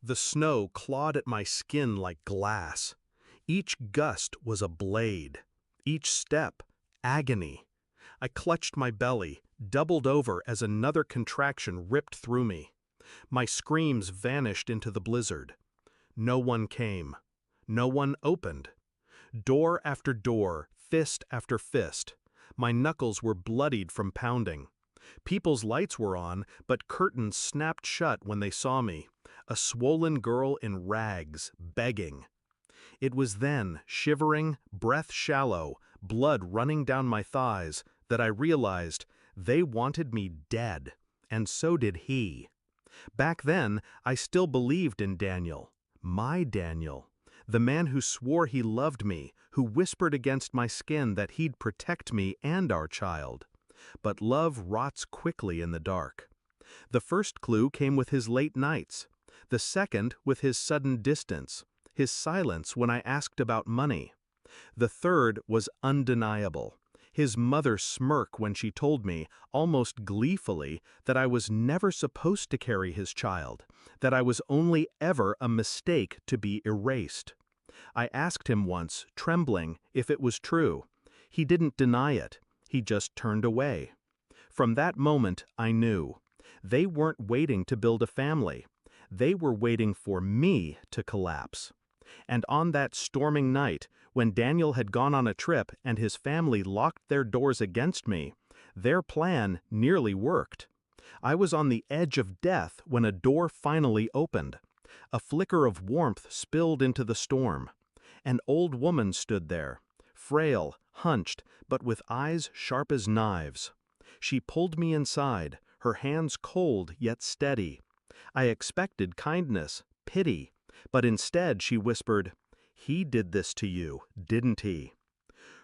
The snow clawed at my skin like glass. Each gust was a blade. Each step, agony. I clutched my belly, doubled over as another contraction ripped through me. My screams vanished into the blizzard. No one came. No one opened. Door after door, fist after fist. My knuckles were bloodied from pounding. People's lights were on, but curtains snapped shut when they saw me, a swollen girl in rags, begging. It was then, shivering, breath shallow, blood running down my thighs, that I realized they wanted me dead, and so did he. Back then, I still believed in Daniel, my Daniel, the man who swore he loved me, who whispered against my skin that he'd protect me and our child. But love rots quickly in the dark. The first clue came with his late nights, the second with his sudden distance, his silence when I asked about money. The third was undeniable. His mother smirk when she told me, almost gleefully, that I was never supposed to carry his child, that I was only ever a mistake to be erased. I asked him once, trembling, if it was true. He didn't deny it. He just turned away. From that moment, I knew. They weren't waiting to build a family. They were waiting for me to collapse. And on that storming night, when Daniel had gone on a trip and his family locked their doors against me, their plan nearly worked. I was on the edge of death when a door finally opened. A flicker of warmth spilled into the storm. An old woman stood there, frail, hunched, but with eyes sharp as knives. She pulled me inside, her hands cold yet steady. I expected kindness, pity, but instead she whispered, "He did this to you, didn't he?"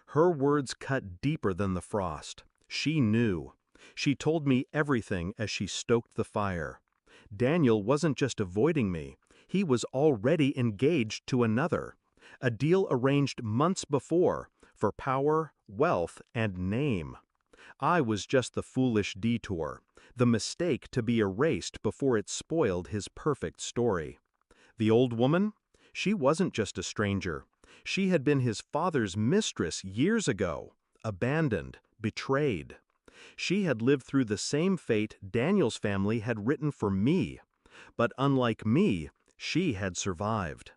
Her words cut deeper than the frost. She knew. She told me everything as she stoked the fire. Daniel wasn't just avoiding me. He was already engaged to another. A deal arranged months before, for power, wealth, and name. I was just the foolish detour, the mistake to be erased before it spoiled his perfect story. The old woman? She wasn't just a stranger. She had been his father's mistress years ago, abandoned, betrayed. She had lived through the same fate Daniel's family had written for me. But unlike me, she had survived.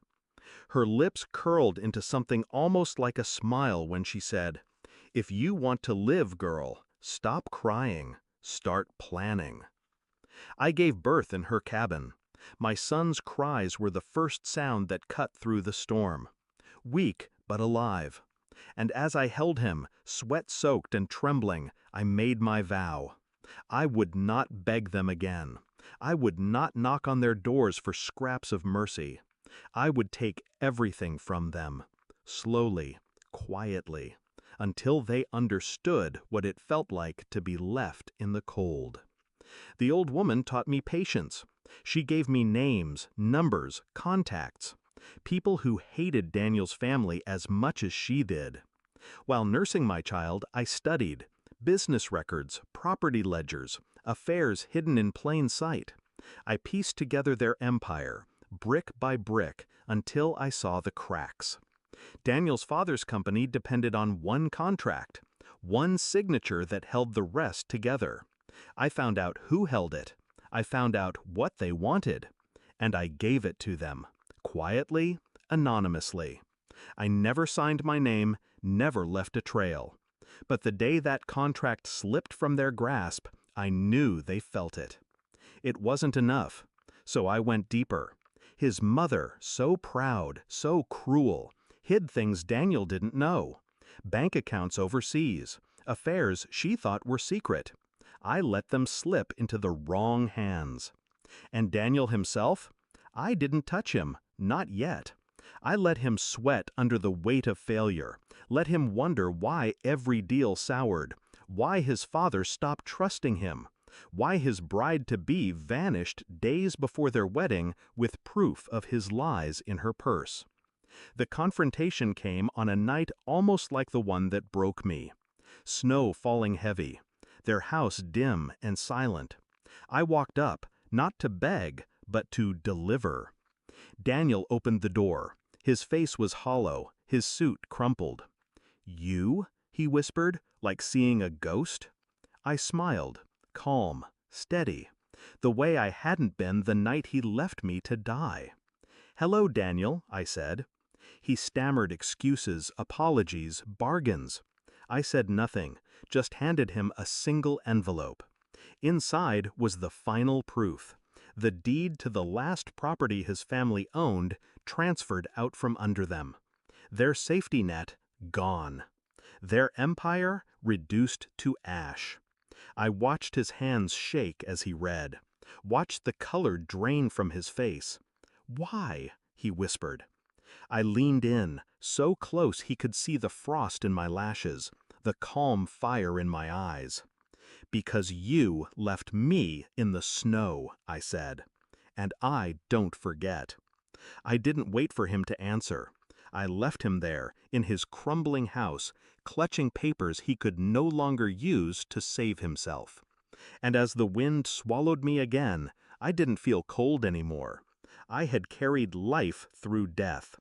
Her lips curled into something almost like a smile when she said, "If you want to live, girl, stop crying, start planning." I gave birth in her cabin. My son's cries were the first sound that cut through the storm. Weak but alive. And as I held him, sweat-soaked and trembling, I made my vow. I would not beg them again. I would not knock on their doors for scraps of mercy. I would take everything from them, slowly, quietly, until they understood what it felt like to be left in the cold. The old woman taught me patience. She gave me names, numbers, contacts. People who hated Daniel's family as much as she did. While nursing my child, I studied business records, property ledgers, affairs hidden in plain sight. I pieced together their empire, brick by brick, until I saw the cracks. Daniel's father's company depended on one contract, one signature that held the rest together. I found out who held it. I found out what they wanted. And I gave it to them, quietly, anonymously. I never signed my name, never left a trail. But the day that contract slipped from their grasp, I knew they felt it. It wasn't enough, so I went deeper. His mother, so proud, so cruel, hid things Daniel didn't know. Bank accounts overseas, affairs she thought were secret. I let them slip into the wrong hands. And Daniel himself? I didn't touch him, not yet. I let him sweat under the weight of failure, let him wonder why every deal soured, why his father stopped trusting him, why his bride-to-be vanished days before their wedding with proof of his lies in her purse. The confrontation came on a night almost like the one that broke me. Snow falling heavy, their house dim and silent. I walked up, not to beg, but to deliver. Daniel opened the door. His face was hollow, his suit crumpled. "You?" he whispered, like seeing a ghost. I smiled, calm, steady, the way I hadn't been the night he left me to die. "Hello, Daniel," I said. He stammered excuses, apologies, bargains. I said nothing, just handed him a single envelope. Inside was the final proof. The deed to the last property his family owned transferred out from under them. Their safety net gone. Their empire reduced to ash. I watched his hands shake as he read, watched the color drain from his face. "Why?" he whispered. I leaned in, so close he could see the frost in my lashes, the calm fire in my eyes. "Because you left me in the snow," I said. "And I don't forget." I didn't wait for him to answer. I left him there, in his crumbling house, clutching papers he could no longer use to save himself. And as the wind swallowed me again, I didn't feel cold anymore. I had carried life through death.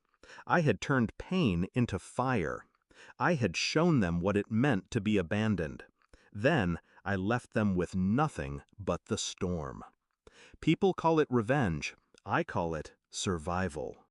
I had turned pain into fire. I had shown them what it meant to be abandoned. Then I left them with nothing but the storm. People call it revenge. I call it survival.